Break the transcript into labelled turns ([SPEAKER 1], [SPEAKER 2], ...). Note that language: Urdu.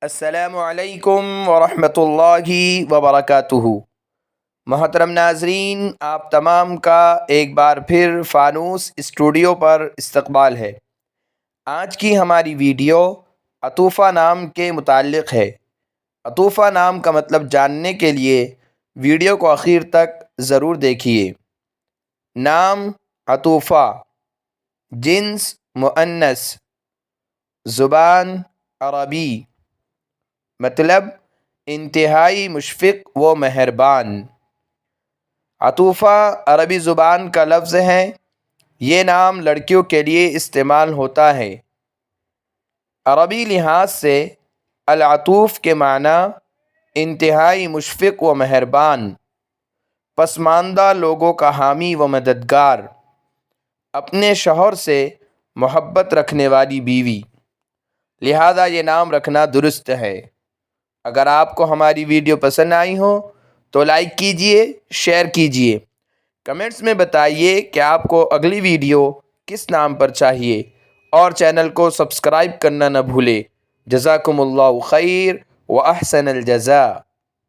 [SPEAKER 1] السلام علیکم ورحمۃ اللہ وبرکاتہ۔ محترم ناظرین، آپ تمام کا ایک بار پھر فانوس اسٹوڈیو پر استقبال ہے۔ آج کی ہماری ویڈیو عطوفہ نام کے متعلق ہے۔ عطوفہ نام کا مطلب جاننے کے لیے ویڈیو کو آخر تک ضرور دیکھیے۔ نام عطوفہ، جنس مؤنث، زبان عربی، مطلب انتہائی مشفق و مہربان۔ عطوفہ عربی زبان کا لفظ ہے۔ یہ نام لڑکیوں کے لیے استعمال ہوتا ہے۔ عربی لحاظ سے العطوف کے معنی انتہائی مشفق و مہربان، پسماندہ لوگوں کا حامی و مددگار، اپنے شوہر سے محبت رکھنے والی بیوی، لہذا یہ نام رکھنا درست ہے۔ اگر آپ کو ہماری ویڈیو پسند آئی ہو تو لائک کیجئے، شیئر کیجئے، کمنٹس میں بتائیے کہ آپ کو اگلی ویڈیو کس نام پر چاہیے، اور چینل کو سبسکرائب کرنا نہ بھولے۔ جزاکم اللہ خیر و احسن الجزاء۔